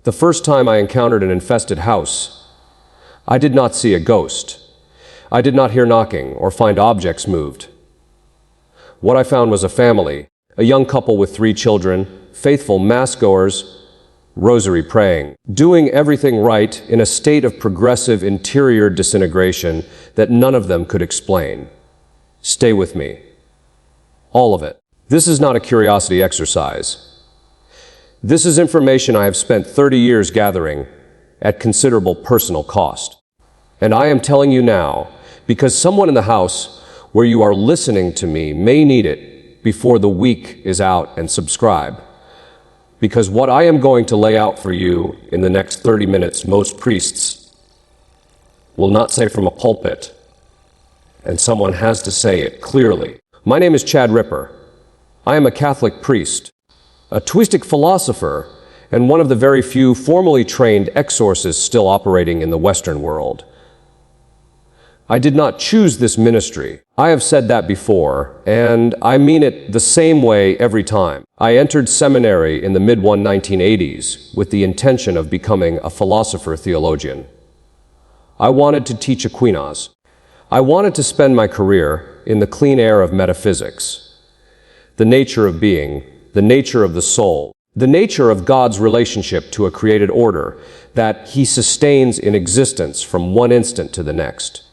The first time I encountered an infested house, I did not see a ghost. I did not hear knocking or find objects moved. What I found was a family, a young couple with 3 children, faithful mass-goers, rosary praying, doing everything right in a state of progressive interior disintegration that none of them could explain. Stay with me. All of it. This is not a curiosity exercise. This is information I have spent 30 years gathering at considerable personal cost. And I am telling you now, because someone in the house where you are listening to me may need it before the week is out, and subscribe. Because what I am going to lay out for you in the next 30 minutes, most priests will not say from a pulpit, and someone has to say it clearly. My name is Chad Ripper. I am a Catholic priest, a Twistic philosopher, and one of the very few formally trained exorcists still operating in the Western world. I did not choose this ministry. I have said that before, and I mean it the same way every time. I entered seminary in the mid-1980s with the intention of becoming a philosopher-theologian. I wanted to teach Aquinas. I wanted to spend my career in the clean air of metaphysics, the nature of being, the nature of the soul, the nature of God's relationship to a created order that He sustains in existence from one instant to the next.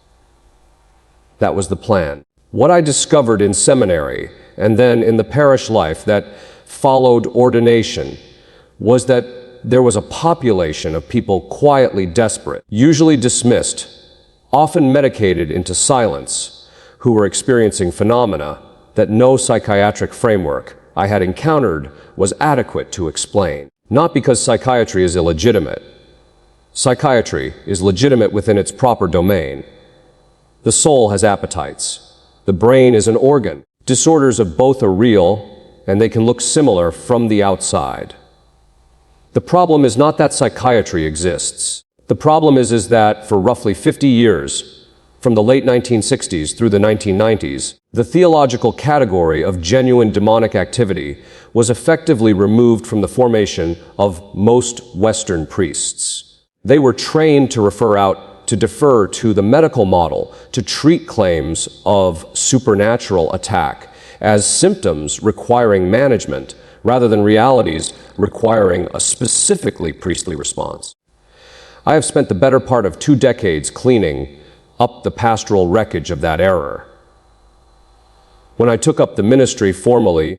That was the plan. What I discovered in seminary and then in the parish life that followed ordination was that there was a population of people quietly desperate, usually dismissed, often medicated into silence, who were experiencing phenomena that no psychiatric framework I had encountered was adequate to explain. Not because psychiatry is illegitimate. Psychiatry is legitimate within its proper domain. The soul has appetites. The brain is an organ. Disorders of both are real, and they can look similar from the outside. The problem is not that psychiatry exists. The problem is that for roughly 50 years, from the late 1960s through the 1990s, the theological category of genuine demonic activity was effectively removed from the formation of most Western priests. They were trained to defer to the medical model, to treat claims of supernatural attack as symptoms requiring management, rather than realities requiring a specifically priestly response. I have spent the better part of 2 decades cleaning up the pastoral wreckage of that error. When I took up the ministry formally,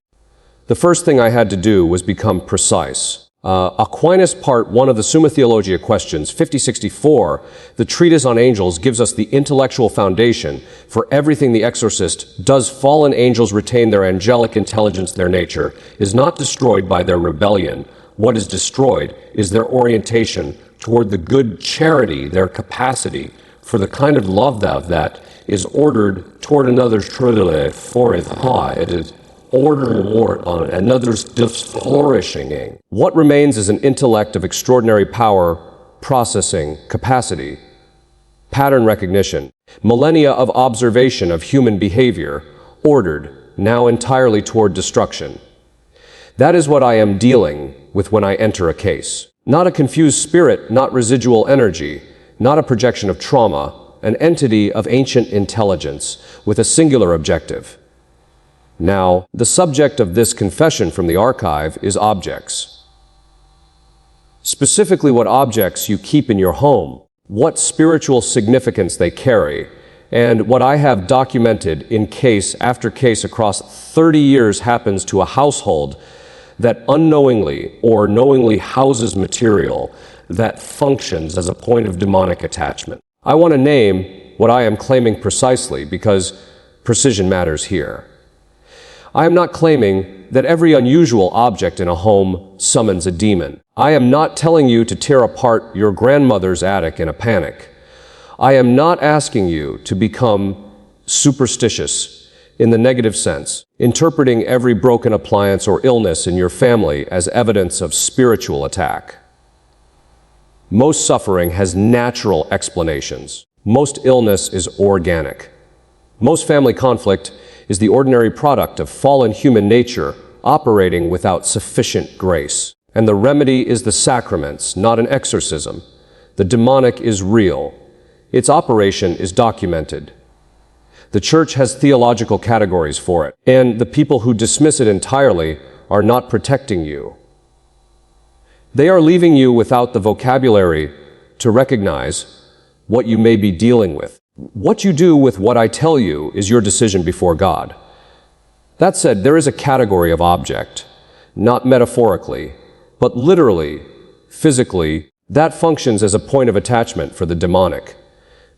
the first thing I had to do was become precise. Aquinas Part 1 of the Summa Theologia Questions, 5064, the treatise on angels, gives us the intellectual foundation for everything the exorcist. Does fallen angels retain their angelic intelligence? Their nature is not destroyed by their rebellion. What is destroyed is their orientation toward the good charity, their capacity for the kind of love that is ordered toward another's trudele forth high. It is order on another's flourishing. What remains is an intellect of extraordinary power, processing capacity, pattern recognition, millennia of observation of human behavior, ordered, now entirely toward destruction. That is what I am dealing with when I enter a case. Not a confused spirit, not residual energy, not a projection of trauma, an entity of ancient intelligence with a singular objective. Now, the subject of this confession from the archive is objects. Specifically, what objects you keep in your home, what spiritual significance they carry, and what I have documented in case after case across 30 years happens to a household that unknowingly or knowingly houses material that functions as a point of demonic attachment. I want to name what I am claiming precisely because precision matters here. I am not claiming that every unusual object in a home summons a demon. I am not telling you to tear apart your grandmother's attic in a panic. I am not asking you to become superstitious in the negative sense, interpreting every broken appliance or illness in your family as evidence of spiritual attack. Most suffering has natural explanations. Most illness is organic. Most family conflict is the ordinary product of fallen human nature operating without sufficient grace. and the remedy is the sacraments, not an exorcism. The demonic is real. Its operation is documented. The Church has theological categories for it, and the people who dismiss it entirely are not protecting you. They are leaving you without the vocabulary to recognize what you may be dealing with. What you do with what I tell you is your decision before God. That said, there is a category of object, not metaphorically, but literally, physically, that functions as a point of attachment for the demonic.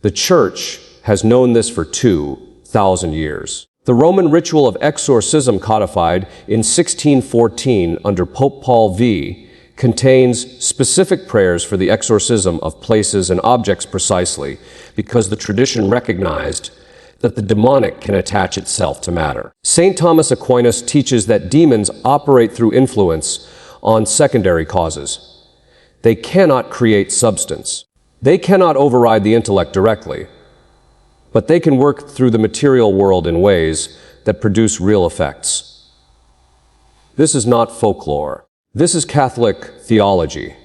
The Church has known this for 2,000 years. The Roman ritual of exorcism codified in 1614 under Pope Paul V contains specific prayers for the exorcism of places and objects precisely because the tradition recognized that the demonic can attach itself to matter. St. Thomas Aquinas teaches that demons operate through influence on secondary causes. They cannot create substance. They cannot override the intellect directly, but they can work through the material world in ways that produce real effects. This is not folklore. This is Catholic theology.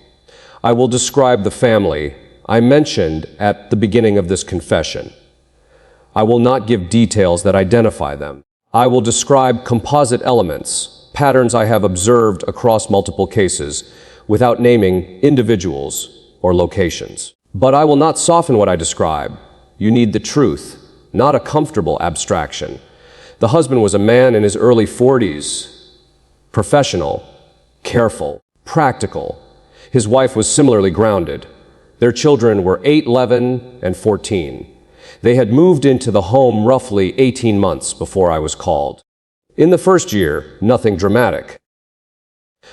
I will describe the family I mentioned at the beginning of this confession. I will not give details that identify them. I will describe composite elements, patterns I have observed across multiple cases, without naming individuals or locations. But I will not soften what I describe. You need the truth, not a comfortable abstraction. The husband was a man in his early 40s, professional, careful, practical. His wife was similarly grounded. Their children were 8, 11, and 14. They had moved into the home roughly 18 months before I was called. In the first year, nothing dramatic.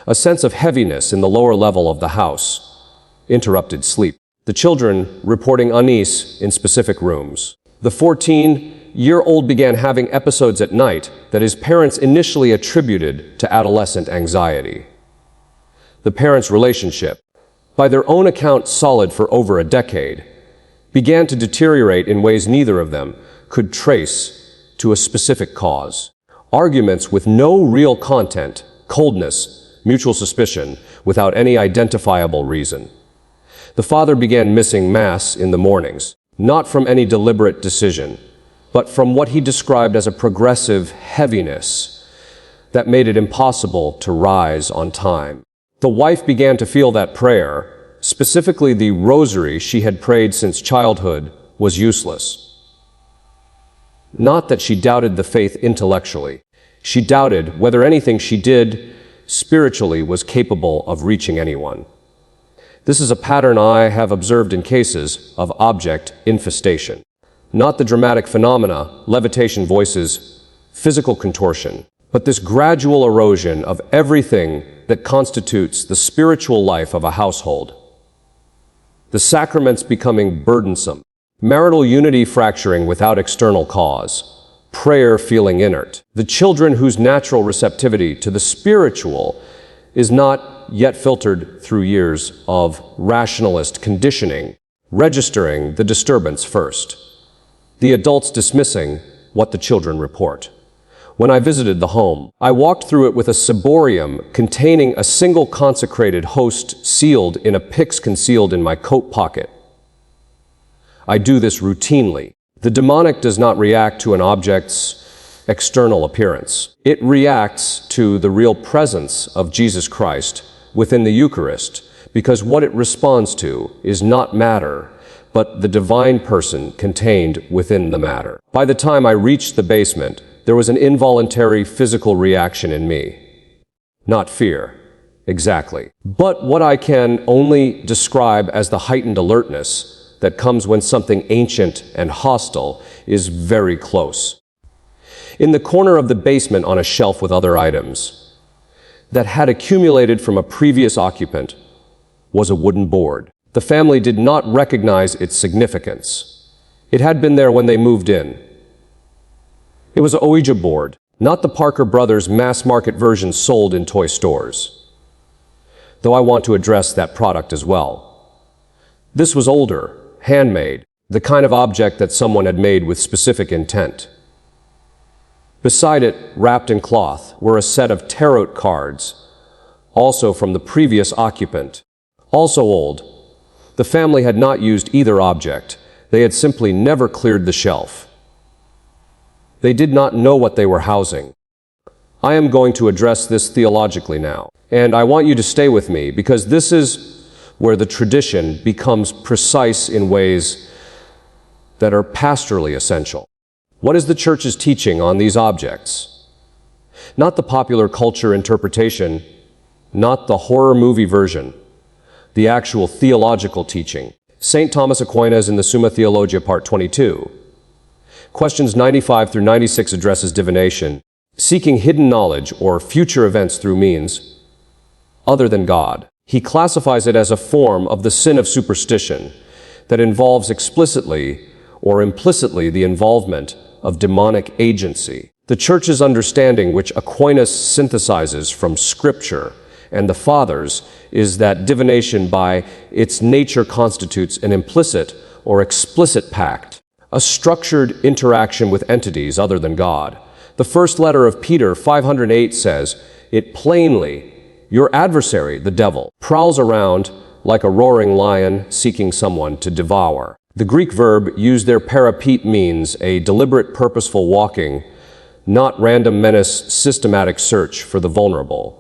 A sense of heaviness in the lower level of the house interrupted sleep. The children reporting unease in specific rooms. The 14-year-old began having episodes at night that his parents initially attributed to adolescent anxiety. The parents' relationship, by their own account solid for over a decade, began to deteriorate in ways neither of them could trace to a specific cause. Arguments with no real content, coldness, mutual suspicion, without any identifiable reason. The father began missing Mass in the mornings, not from any deliberate decision, but from what he described as a progressive heaviness that made it impossible to rise on time. The wife began to feel that prayer, specifically the rosary she had prayed since childhood, was useless. Not that she doubted the faith intellectually. She doubted whether anything she did spiritually was capable of reaching anyone. This is a pattern I have observed in cases of object infestation. Not the dramatic phenomena, levitation, voices, physical contortion, but this gradual erosion of everything that constitutes the spiritual life of a household. The sacraments becoming burdensome, marital unity fracturing without external cause, prayer feeling inert, the children whose natural receptivity to the spiritual is not yet filtered through years of rationalist conditioning, registering the disturbance first, the adults dismissing what the children report. When I visited the home, I walked through it with a ciborium containing a single consecrated host sealed in a pyx concealed in my coat pocket. I do this routinely. The demonic does not react to an object's external appearance. It reacts to the real presence of Jesus Christ within the Eucharist, because what it responds to is not matter, but the divine person contained within the matter. By the time I reached the basement, there was an involuntary physical reaction in me. Not fear, exactly, but what I can only describe as the heightened alertness that comes when something ancient and hostile is very close. In the corner of the basement on a shelf with other items that had accumulated from a previous occupant was a wooden board. The family did not recognize its significance. It had been there when they moved in. It was a Ouija board, not the Parker Brothers mass market version sold in toy stores. Though I want to address that product as well. This was older, handmade, the kind of object that someone had made with specific intent. Beside it, wrapped in cloth, were a set of tarot cards, also from the previous occupant. Also old. The family had not used either object. They had simply never cleared the shelf. They did not know what they were housing. I am going to address this theologically now, and I want you to stay with me because this is where the tradition becomes precise in ways that are pastorally essential. What is the church's teaching on these objects? Not the popular culture interpretation, not the horror movie version, the actual theological teaching. St. Thomas Aquinas in the Summa Theologia, Part 22. Questions 95 through 96 addresses divination, seeking hidden knowledge or future events through means other than God. He classifies it as a form of the sin of superstition that involves explicitly or implicitly the involvement of demonic agency. The Church's understanding, which Aquinas synthesizes from Scripture and the Fathers, is that divination by its nature constitutes an implicit or explicit pact, a structured interaction with entities other than God. The first letter of Peter 508 says it plainly, your adversary, the devil, prowls around like a roaring lion seeking someone to devour. The Greek verb used there parapete means a deliberate purposeful walking, not random menace systematic search for the vulnerable.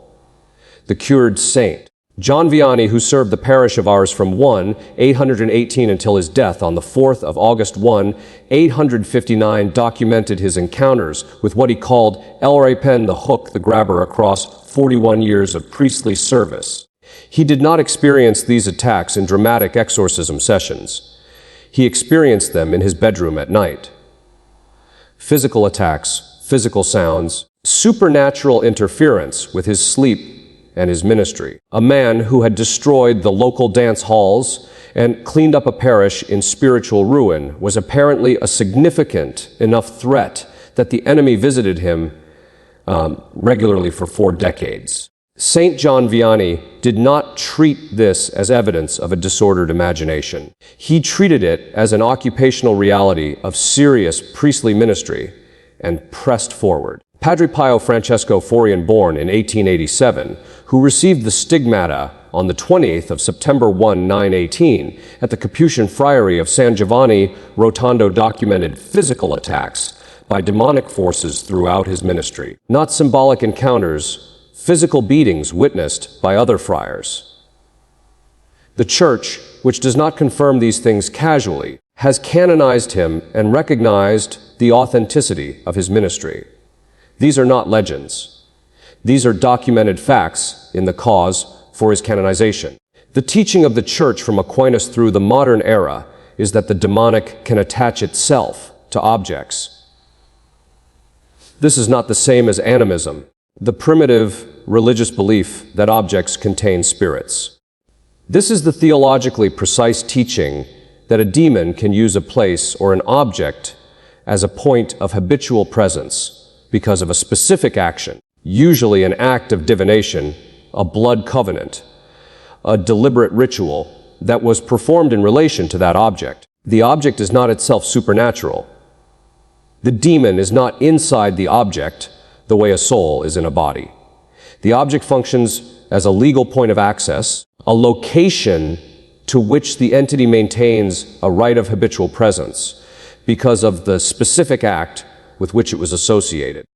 The cured saint. John Vianney, who served the parish of Ars from 818 until his death on the 4th of August 859, documented his encounters with what he called El Rapen, the hook, the grabber, across 41 years of priestly service. He did not experience these attacks in dramatic exorcism sessions. He experienced them in his bedroom at night. Physical attacks, physical sounds, supernatural interference with his sleep and his ministry. A man who had destroyed the local dance halls and cleaned up a parish in spiritual ruin was apparently a significant enough threat that the enemy visited him regularly for 4 decades. St. John Vianney did not treat this as evidence of a disordered imagination. He treated it as an occupational reality of serious priestly ministry and pressed forward. Padre Pio Francesco Forian, born in 1887, who received the stigmata on the 28th of September 918 at the Capuchin Friary of San Giovanni Rotondo, documented physical attacks by demonic forces throughout his ministry. Not symbolic encounters, physical beatings witnessed by other friars. The Church, which does not confirm these things casually, has canonized him and recognized the authenticity of his ministry. These are not legends. These are documented facts in the cause for his canonization. The teaching of the Church from Aquinas through the modern era is that the demonic can attach itself to objects. This is not the same as animism, the primitive religious belief that objects contain spirits. This is the theologically precise teaching that a demon can use a place or an object as a point of habitual presence because of a specific action, usually an act of divination, a blood covenant, a deliberate ritual that was performed in relation to that object. The object is not itself supernatural. The demon is not inside the object the way a soul is in a body. The object functions as a legal point of access, a location to which the entity maintains a right of habitual presence because of the specific act with which it was associated.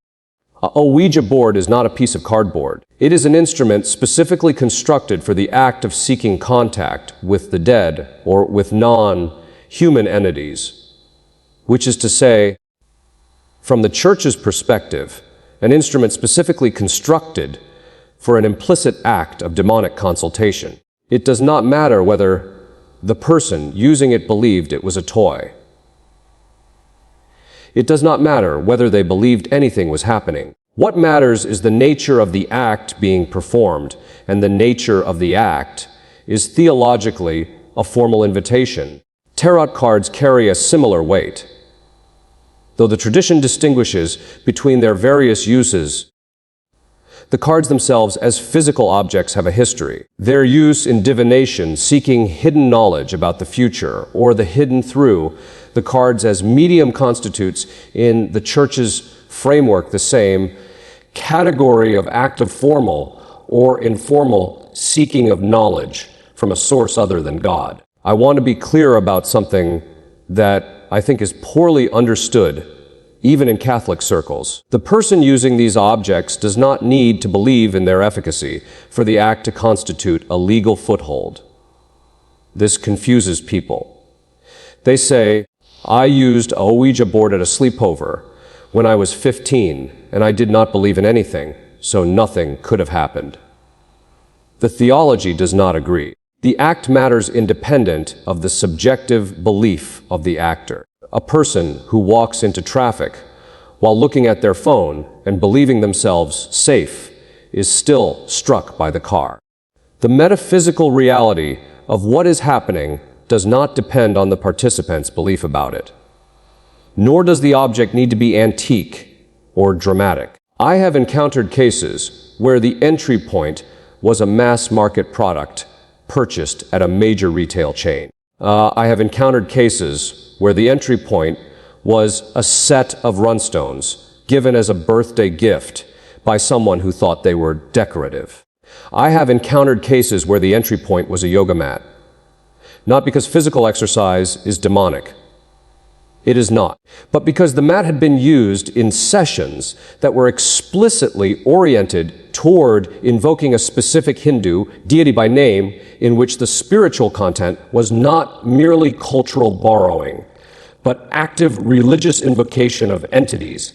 A Ouija board is not a piece of cardboard. It is an instrument specifically constructed for the act of seeking contact with the dead or with non-human entities, which is to say, from the Church's perspective, an instrument specifically constructed for an implicit act of demonic consultation. It does not matter whether the person using it believed it was a toy. It does not matter whether they believed anything was happening. What matters is the nature of the act being performed, and the nature of the act is theologically a formal invitation. Tarot cards carry a similar weight. Though the tradition distinguishes between their various uses, the cards themselves as physical objects have a history. Their use in divination, seeking hidden knowledge about the future, or the hidden through the cards as medium, constitutes in the Church's framework the same category of active formal or informal seeking of knowledge from a source other than God. I want to be clear about something that I think is poorly understood, even in Catholic circles. The person using these objects does not need to believe in their efficacy for the act to constitute a legal foothold. This confuses people. They say, I used a Ouija board at a sleepover when I was 15, and I did not believe in anything, so nothing could have happened. The theology does not agree. The act matters independent of the subjective belief of the actor. A person who walks into traffic while looking at their phone and believing themselves safe is still struck by the car. The metaphysical reality of what is happening does not depend on the participant's belief about it. Nor does the object need to be antique or dramatic. I have encountered cases where the entry point was a mass market product purchased at a major retail chain. I have encountered cases where the entry point was a set of runstones given as a birthday gift by someone who thought they were decorative. I have encountered cases where the entry point was a yoga mat. Not because physical exercise is demonic. It is not. But because the mat had been used in sessions that were explicitly oriented toward invoking a specific Hindu deity by name, in which the spiritual content was not merely cultural borrowing, but active religious invocation of entities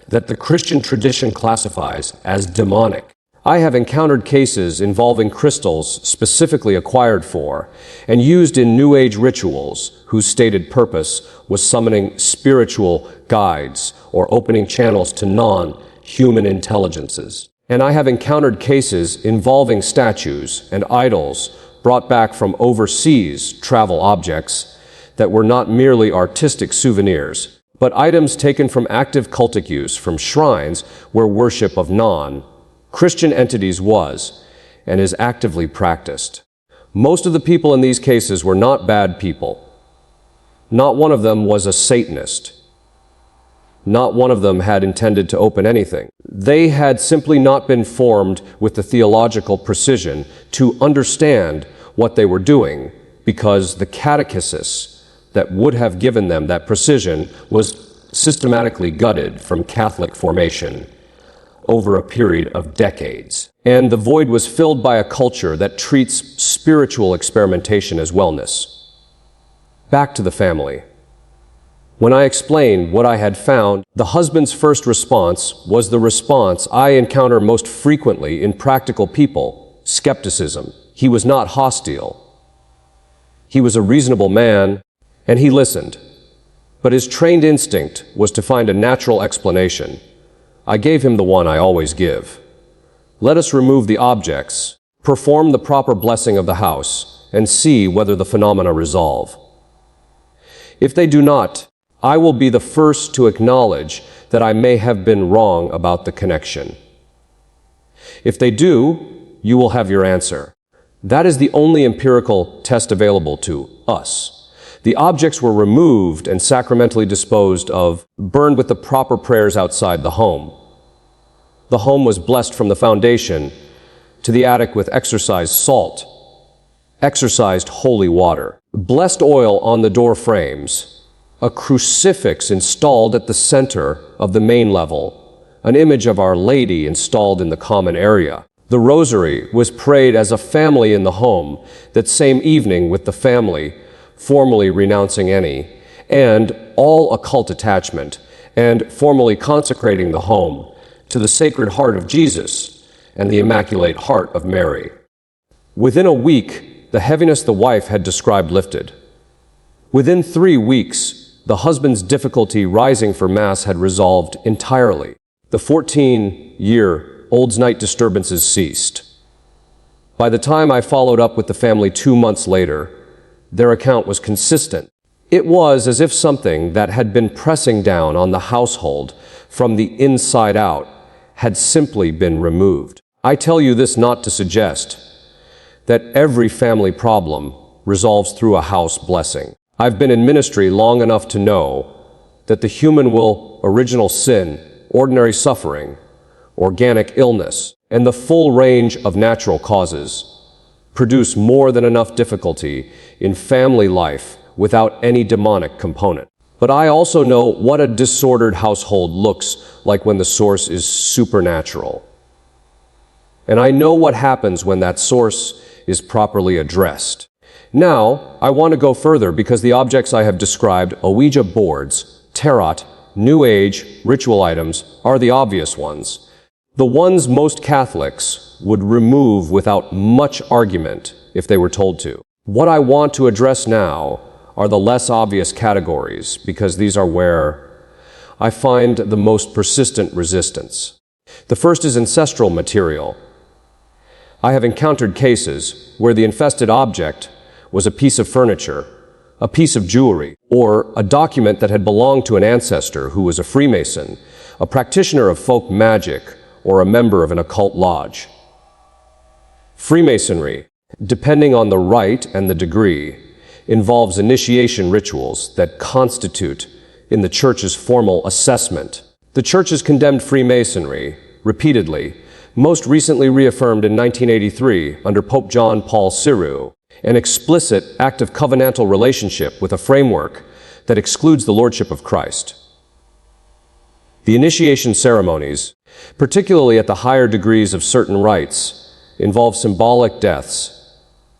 that the Christian tradition classifies as demonic. I have encountered cases involving crystals specifically acquired for and used in New Age rituals whose stated purpose was summoning spiritual guides or opening channels to non-human intelligences. And I have encountered cases involving statues and idols brought back from overseas travel objects that were not merely artistic souvenirs, but items taken from active cultic use from shrines where worship of non-Christian entities was and is actively practiced. Most of the people in these cases were not bad people. Not one of them was a Satanist. Not one of them had intended to open anything. They had simply not been formed with the theological precision to understand what they were doing, because the catechesis that would have given them that precision was systematically gutted from Catholic formation over a period of decades. And the void was filled by a culture that treats spiritual experimentation as wellness. Back to the family. When I explained what I had found, the husband's first response was the response I encounter most frequently in practical people: skepticism. He was not hostile. He was a reasonable man, and he listened. But his trained instinct was to find a natural explanation. I gave him the one I always give. Let us remove the objects, perform the proper blessing of the house, and see whether the phenomena resolve. If they do not, I will be the first to acknowledge that I may have been wrong about the connection. If they do, you will have your answer. That is the only empirical test available to us. The objects were removed and sacramentally disposed of, burned with the proper prayers outside the home. The home was blessed from the foundation to the attic with exorcised salt, exorcised holy water, blessed oil on the door frames, a crucifix installed at the center of the main level, an image of Our Lady installed in the common area. The rosary was prayed as a family in the home that same evening with the family, formally renouncing any and all occult attachment, and formally consecrating the home to the Sacred Heart of Jesus and the Immaculate Heart of Mary. Within a week, the heaviness the wife had described lifted. Within 3 weeks, the husband's difficulty rising for Mass had resolved entirely. The 14-year-old's night disturbances ceased. By the time I followed up with the family 2 months later, their account was consistent. It was as if something that had been pressing down on the household from the inside out had simply been removed. I tell you this not to suggest that every family problem resolves through a house blessing. I've been in ministry long enough to know that the human will, original sin, ordinary suffering, organic illness, and the full range of natural causes produce more than enough difficulty in family life without any demonic component. But I also know what a disordered household looks like when the source is supernatural. And I know what happens when that source is properly addressed. Now, I want to go further because the objects I have described, Ouija boards, tarot, New Age, ritual items, are the obvious ones. The ones most Catholics would remove without much argument if they were told to. What I want to address now are the less obvious categories because these are where I find the most persistent resistance. The first is ancestral material. I have encountered cases where the infested object was a piece of furniture, a piece of jewelry, or a document that had belonged to an ancestor who was a Freemason, a practitioner of folk magic, or a member of an occult lodge. Freemasonry, depending on the rite and the degree, involves initiation rituals that constitute in the Church's formal assessment. The Church has condemned Freemasonry repeatedly, most recently reaffirmed in 1983 under Pope John Paul II, an explicit active covenantal relationship with a framework that excludes the Lordship of Christ. The initiation ceremonies, particularly at the higher degrees of certain rites, involve symbolic deaths,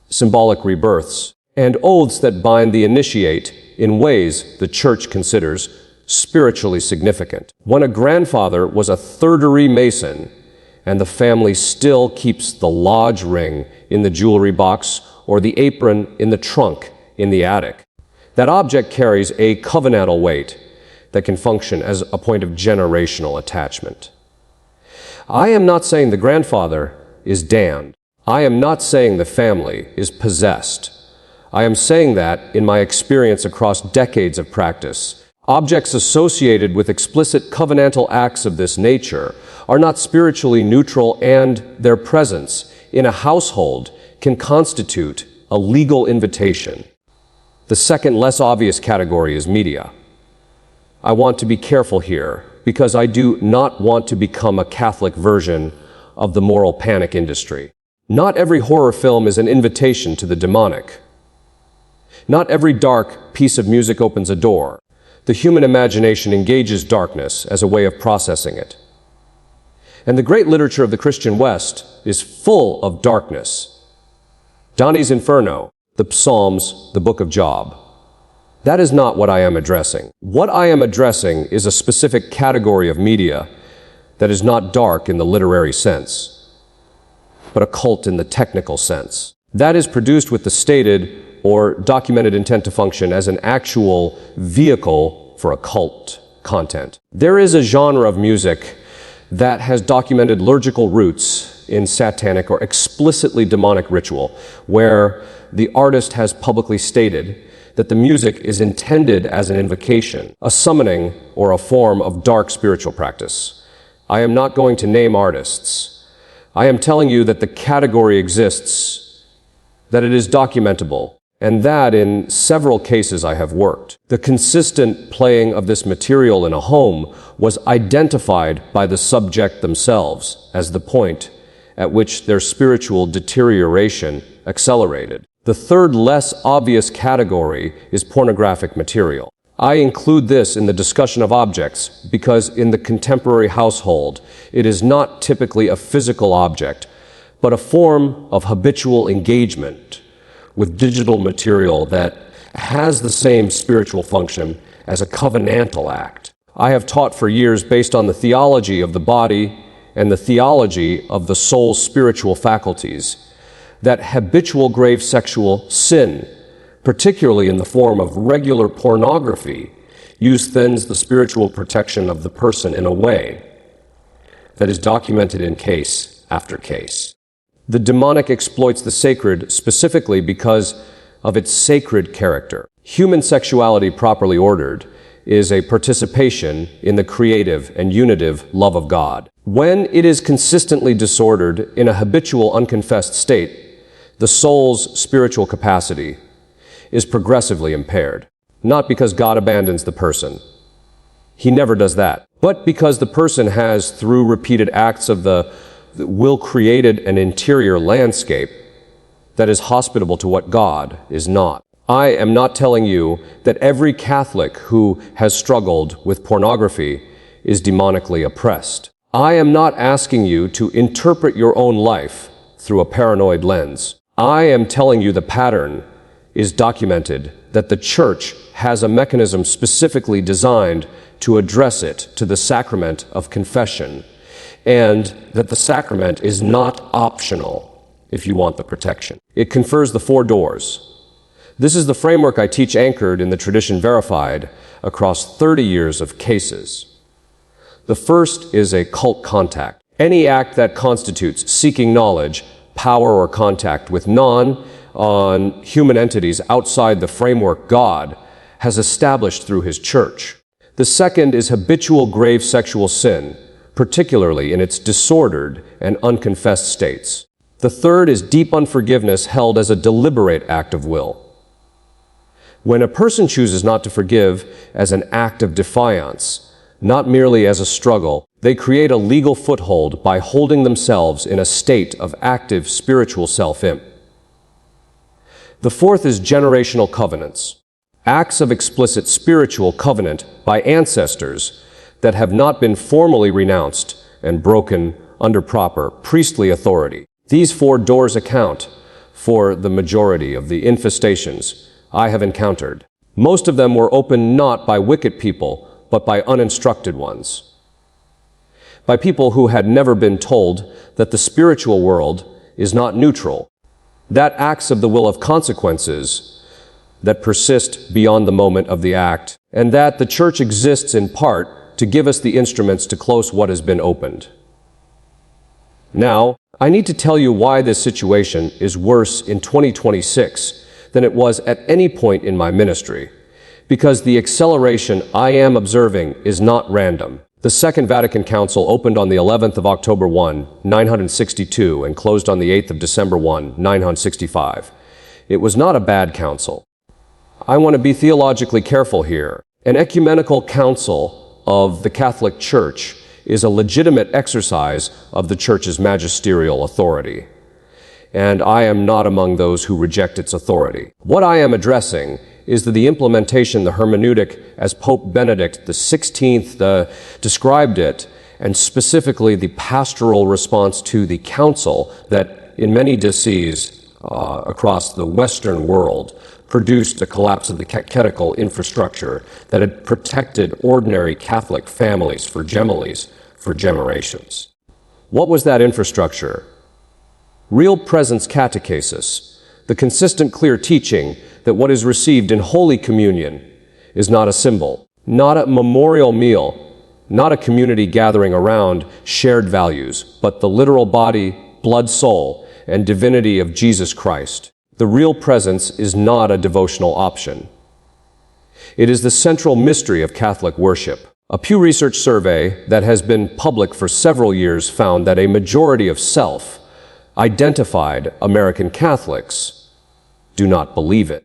symbolic rebirths, and oaths that bind the initiate in ways the Church considers spiritually significant. When a grandfather was a third-degree Mason and the family still keeps the lodge ring in the jewelry box or the apron in the trunk in the attic, that object carries a covenantal weight that can function as a point of generational attachment. I am not saying the grandfather is damned. I am not saying the family is possessed. I am saying that, in my experience across decades of practice, objects associated with explicit covenantal acts of this nature are not spiritually neutral, and their presence in a household can constitute a legal invitation. The second, less obvious category is media. I want to be careful here because I do not want to become a Catholic version of the moral panic industry. Not every horror film is an invitation to the demonic. Not every dark piece of music opens a door. The human imagination engages darkness as a way of processing it. And the great literature of the Christian West is full of darkness. Dante's Inferno, the Psalms, the Book of Job. That is not what I am addressing. What I am addressing is a specific category of media that is not dark in the literary sense, but occult in the technical sense. That is produced with the stated or documented intent to function as an actual vehicle for occult content. There is a genre of music that has documented liturgical roots in satanic or explicitly demonic ritual, where the artist has publicly stated that the music is intended as an invocation, a summoning, or a form of dark spiritual practice. I am not going to name artists. I am telling you that the category exists, that it is documentable, and that in several cases I have worked. The consistent playing of this material in a home was identified by the subject themselves as the point at which their spiritual deterioration accelerated. The third, less obvious category is pornographic material. I include this in the discussion of objects because in the contemporary household, it is not typically a physical object, but a form of habitual engagement with digital material that has the same spiritual function as a covenantal act. I have taught for years based on the theology of the body and the theology of the soul's spiritual faculties that habitual grave sexual sin, particularly in the form of regular pornography, thins the spiritual protection of the person in a way that is documented in case after case. The demonic exploits the sacred specifically because of its sacred character. Human sexuality properly ordered is a participation in the creative and unitive love of God. When it is consistently disordered in a habitual unconfessed state, the soul's spiritual capacity is progressively impaired. Not because God abandons the person. He never does that. But because the person has, through repeated acts of the will created an interior landscape that is hospitable to what God is not. I am not telling you that every Catholic who has struggled with pornography is demonically oppressed. I am not asking you to interpret your own life through a paranoid lens. I am telling you the pattern is documented, that the Church has a mechanism specifically designed to address it to the sacrament of confession, and that the sacrament is not optional if you want the protection. It confers the 4 doors. This is the framework I teach, anchored in the tradition verified across 30 years of cases. The first is a cult contact. Any act that constitutes seeking knowledge, power, or contact with non-human entities outside the framework God has established through His Church. The second is habitual grave sexual sin, particularly in its disordered and unconfessed states. The third is deep unforgiveness held as a deliberate act of will. When a person chooses not to forgive as an act of defiance, not merely as a struggle, they create a legal foothold by holding themselves in a state of active spiritual self-imp. The fourth is generational covenants, acts of explicit spiritual covenant by ancestors that have not been formally renounced and broken under proper priestly authority. These 4 doors account for the majority of the infestations I have encountered. Most of them were opened not by wicked people, but by uninstructed ones. By people who had never been told that the spiritual world is not neutral, that acts of the will of consequences that persist beyond the moment of the act, and that the Church exists in part to give us the instruments to close what has been opened. Now, I need to tell you why this situation is worse in 2026 than it was at any point in my ministry, because the acceleration I am observing is not random. The Second Vatican Council opened on the 11th of October 1, 962, and closed on the 8th of December 1, 965. It was not a bad council. I want to be theologically careful here. An ecumenical council of the Catholic Church is a legitimate exercise of the Church's magisterial authority, and I am not among those who reject its authority. What I am addressing is that the implementation, the hermeneutic, as Pope Benedict XVI described it, and specifically the pastoral response to the council that in many dioceses across the Western world produced a collapse of the catechetical infrastructure that had protected ordinary Catholic families for generations. What was that infrastructure? Real presence catechesis, the consistent, clear teaching that what is received in Holy Communion is not a symbol, not a memorial meal, not a community gathering around shared values, but the literal body, blood, soul, and divinity of Jesus Christ. The real presence is not a devotional option. It is the central mystery of Catholic worship. A Pew Research survey that has been public for several years found that a majority of self-identified American Catholics do not believe it.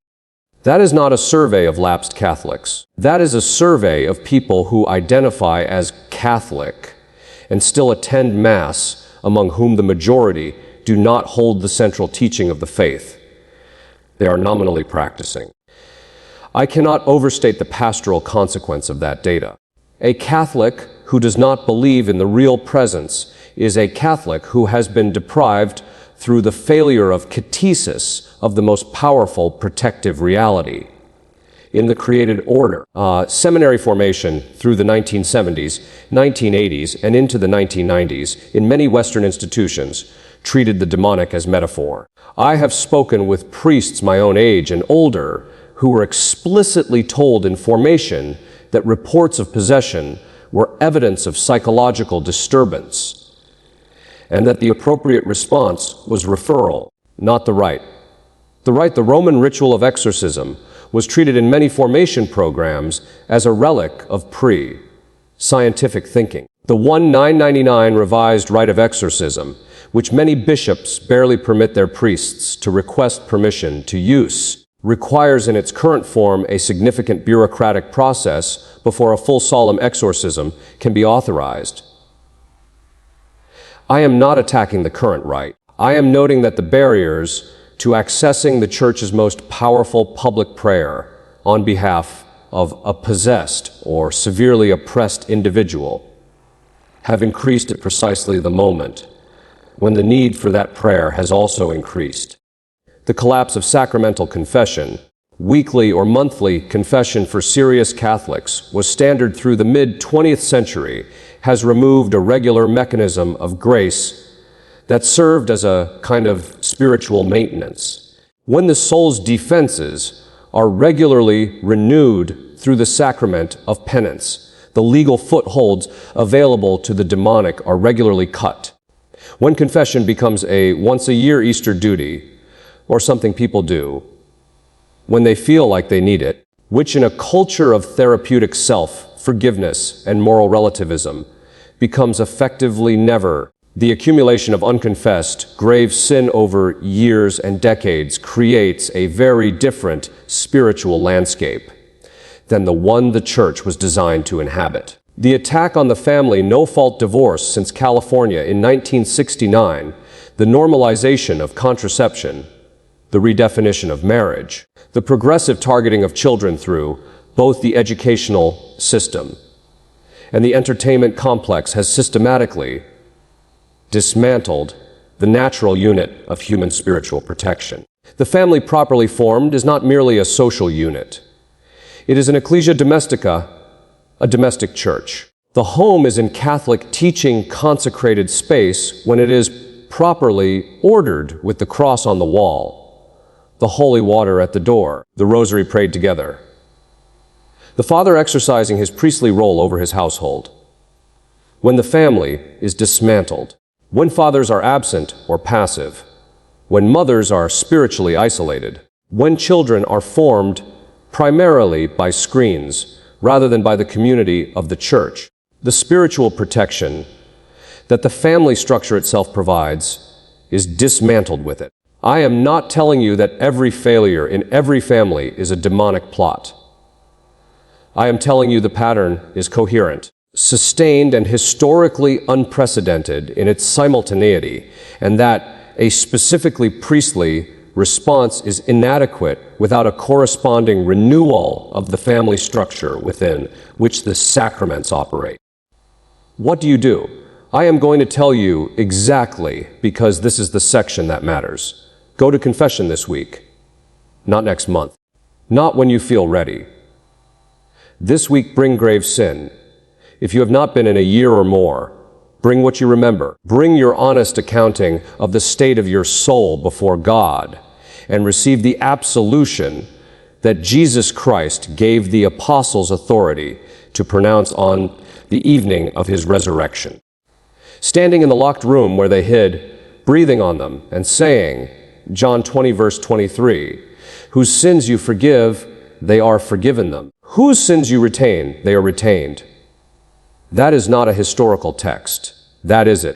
That is not a survey of lapsed Catholics. That is a survey of people who identify as Catholic and still attend Mass, among whom the majority do not hold the central teaching of the faith. They are nominally practicing. I cannot overstate the pastoral consequence of that data. A Catholic who does not believe in the real presence is a Catholic who has been deprived through the failure of catechesis of the most powerful protective reality. In the created order, seminary formation through the 1970s, 1980s, and into the 1990s in many Western institutions treated the demonic as metaphor. I have spoken with priests my own age and older who were explicitly told in formation that reports of possession were evidence of psychological disturbance, and that the appropriate response was referral, not the rite. The Roman ritual of exorcism, was treated in many formation programs as a relic of pre-scientific thinking. The 1999 revised rite of exorcism, which many bishops barely permit their priests to request permission to use, requires in its current form a significant bureaucratic process before a full solemn exorcism can be authorized. I am not attacking the current rite. I am noting that the barriers to accessing the Church's most powerful public prayer on behalf of a possessed or severely oppressed individual have increased at precisely the moment when the need for that prayer has also increased. The collapse of sacramental confession, weekly or monthly confession for serious Catholics, was standard through the mid-20th century, has removed a regular mechanism of grace that served as a kind of spiritual maintenance. When the soul's defenses are regularly renewed through the sacrament of penance, the legal footholds available to the demonic are regularly cut. When confession becomes a once-a-year Easter duty, or something people do when they feel like they need it, which in a culture of therapeutic self, forgiveness, and moral relativism becomes effectively never. The accumulation of unconfessed, grave sin over years and decades creates a very different spiritual landscape than the one the Church was designed to inhabit. The attack on the family no-fault divorce since California in 1969, the normalization of contraception, the redefinition of marriage, the progressive targeting of children through both the educational system and the entertainment complex has systematically dismantled the natural unit of human spiritual protection. The family properly formed is not merely a social unit. It is an ecclesia domestica, a domestic church. The home is in Catholic teaching consecrated space when it is properly ordered with the cross on the wall, the holy water at the door, the rosary prayed together, the father exercising his priestly role over his household. When the family is dismantled, when fathers are absent or passive, when mothers are spiritually isolated, when children are formed primarily by screens rather than by the community of the Church, the spiritual protection that the family structure itself provides is dismantled with it. I am not telling you that every failure in every family is a demonic plot. I am telling you the pattern is coherent, sustained and historically unprecedented in its simultaneity, and that a specifically priestly response is inadequate without a corresponding renewal of the family structure within which the sacraments operate. What do you do? I am going to tell you exactly, because this is the section that matters. Go to confession this week, not next month, not when you feel ready. This week, bring grave sin. If you have not been in a year or more, bring what you remember. Bring your honest accounting of the state of your soul before God and receive the absolution that Jesus Christ gave the apostles authority to pronounce on the evening of his resurrection. Standing in the locked room where they hid, breathing on them and saying, John 20 verse 23, whose sins you forgive, they are forgiven them. Whose sins you retain, they are retained. That is not a historical text. That is it.